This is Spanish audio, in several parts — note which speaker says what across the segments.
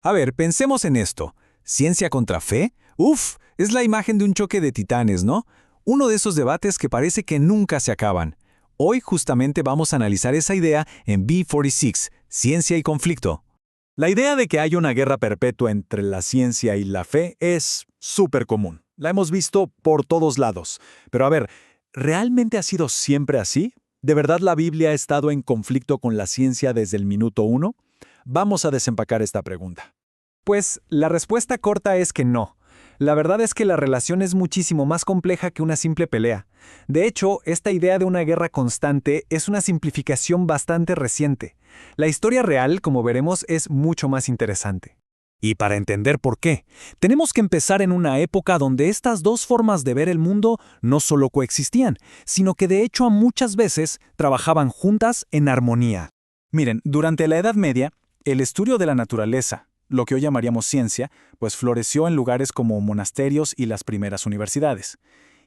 Speaker 1: A ver, pensemos en esto. ¿Ciencia contra fe? Uf, es la imagen de un choque de titanes, ¿no? Uno de esos debates que parece que nunca se acaban. Hoy justamente vamos a analizar esa idea en B46, Ciencia y Conflicto.
Speaker 2: La idea de que hay una guerra perpetua entre la ciencia y la fe es súper común. La hemos visto por todos lados. Pero a ver, ¿realmente ha sido siempre así? ¿De verdad la Biblia ha estado en conflicto con la ciencia desde el minuto uno? Vamos a desempacar esta pregunta.
Speaker 3: Pues la respuesta corta es que no. La verdad es que la relación es muchísimo más compleja que una simple pelea. De hecho, esta idea de una guerra constante es una simplificación bastante reciente. La historia real, como veremos, es mucho más interesante.
Speaker 1: Y para entender por qué, tenemos que empezar en una época donde estas dos formas de ver el mundo no solo coexistían, sino que de hecho muchas veces trabajaban juntas en armonía.
Speaker 2: Miren, durante la Edad Media, el estudio de la naturaleza, lo que hoy llamaríamos ciencia, pues floreció en lugares como monasterios y las primeras universidades.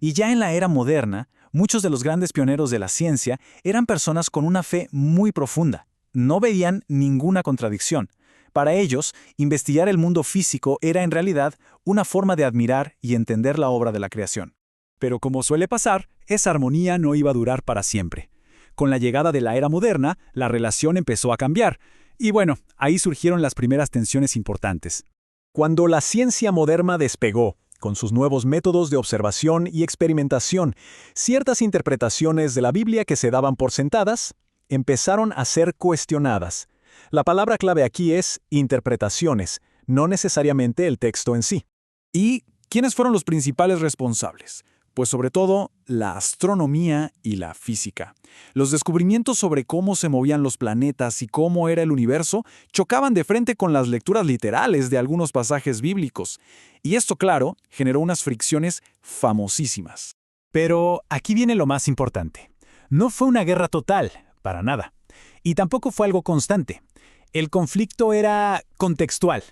Speaker 2: Y ya en la era moderna, muchos de los grandes pioneros de la ciencia eran personas con una fe muy profunda. No veían ninguna contradicción. Para ellos, investigar el mundo físico era en realidad una forma de admirar y entender la obra de la creación. Pero como suele pasar, esa armonía no iba a durar para siempre. Con la llegada de la era moderna, la relación empezó a cambiar. Y bueno, ahí surgieron las primeras tensiones importantes.
Speaker 3: Cuando la ciencia moderna despegó, con sus nuevos métodos de observación y experimentación, ciertas interpretaciones de la Biblia que se daban por sentadas empezaron a ser cuestionadas. La palabra clave aquí es interpretaciones, no necesariamente el texto en sí.
Speaker 2: ¿Y quiénes fueron los principales responsables? Pues sobre todo la astronomía y la física. Los descubrimientos sobre cómo se movían los planetas y cómo era el universo chocaban de frente con las lecturas literales de algunos pasajes bíblicos. Y esto, claro, generó unas fricciones famosísimas.
Speaker 1: Pero aquí viene lo más importante. No fue una guerra total, para nada. Y tampoco fue algo constante. El conflicto era contextual.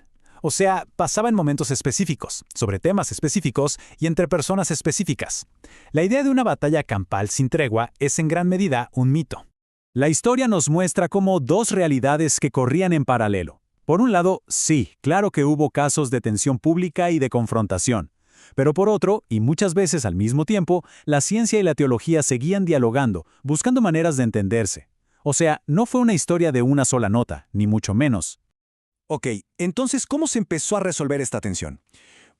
Speaker 1: O sea, pasaba en momentos específicos, sobre temas específicos y entre personas específicas. La idea de una batalla campal sin tregua es en gran medida un mito. La historia nos muestra cómo dos realidades que corrían en paralelo. Por un lado, sí, claro que hubo casos de tensión pública y de confrontación. Pero por otro, y muchas veces al mismo tiempo, la ciencia y la teología seguían dialogando, buscando maneras de entenderse. O sea, no fue una historia de una sola nota, ni mucho menos.
Speaker 2: Ok, entonces, ¿cómo se empezó a resolver esta tensión?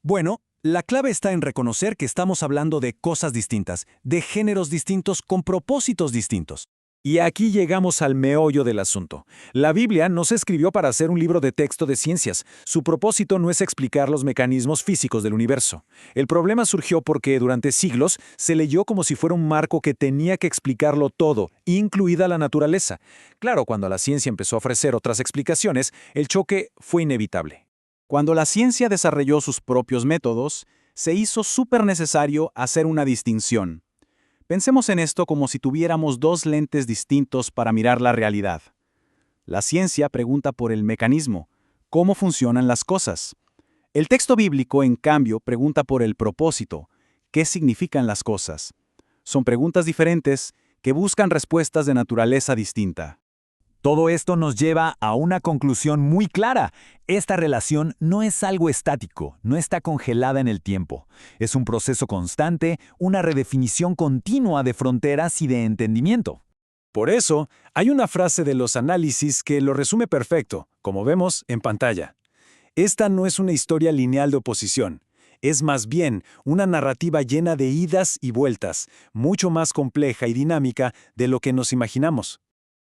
Speaker 2: Bueno, la clave está en reconocer que estamos hablando de cosas distintas, de géneros distintos con propósitos distintos. Y aquí llegamos al meollo del asunto. La Biblia no se escribió para ser un libro de texto de ciencias. Su propósito no es explicar los mecanismos físicos del universo. El problema surgió porque durante siglos se leyó como si fuera un marco que tenía que explicarlo todo, incluida la naturaleza. Claro, cuando la ciencia empezó a ofrecer otras explicaciones, el choque fue inevitable. Cuando la ciencia desarrolló sus propios métodos, se hizo súper necesario hacer una distinción. Pensemos en esto como si tuviéramos dos lentes distintos para mirar la realidad. La ciencia pregunta por el mecanismo, cómo funcionan las cosas. El texto bíblico, en cambio, pregunta por el propósito, qué significan las cosas. Son preguntas diferentes que buscan respuestas de naturaleza distinta.
Speaker 1: Todo esto nos lleva a una conclusión muy clara. Esta relación no es algo estático, no está congelada en el tiempo. Es un proceso constante, una redefinición continua de fronteras y de entendimiento.
Speaker 2: Por eso, hay una frase de los análisis que lo resume perfecto, como vemos en pantalla. Esta no es una historia lineal de oposición. Es más bien una narrativa llena de idas y vueltas, mucho más compleja y dinámica de lo que nos imaginamos.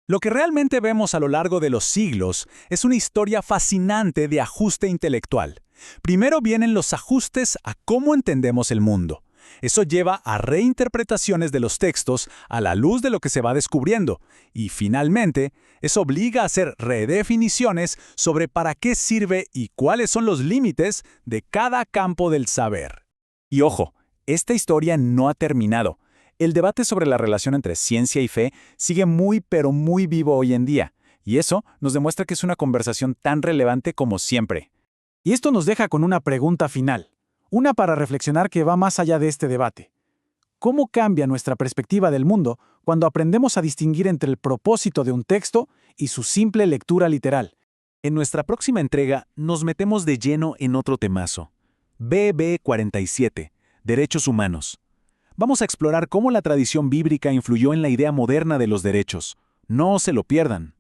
Speaker 1: Lo que realmente vemos a lo largo de los siglos es una historia fascinante de ajuste intelectual. Primero vienen los ajustes a cómo entendemos el mundo. Eso lleva a reinterpretaciones de los textos a la luz de lo que se va descubriendo. Y finalmente, eso obliga a hacer redefiniciones sobre para qué sirve y cuáles son los límites de cada campo del saber. Y ojo, esta historia no ha terminado. El debate sobre la relación entre ciencia y fe sigue muy pero muy vivo hoy en día, y eso nos demuestra que es una conversación tan relevante como siempre.
Speaker 4: Y esto nos deja con una pregunta final, una para reflexionar que va más allá de este debate. ¿Cómo cambia nuestra perspectiva del mundo cuando aprendemos a distinguir entre el propósito de un texto y su simple lectura literal?
Speaker 2: En nuestra próxima entrega nos metemos de lleno en otro temazo. BB47, Derechos Humanos. Vamos a explorar cómo la tradición bíblica influyó en la idea moderna de los derechos. No se lo pierdan.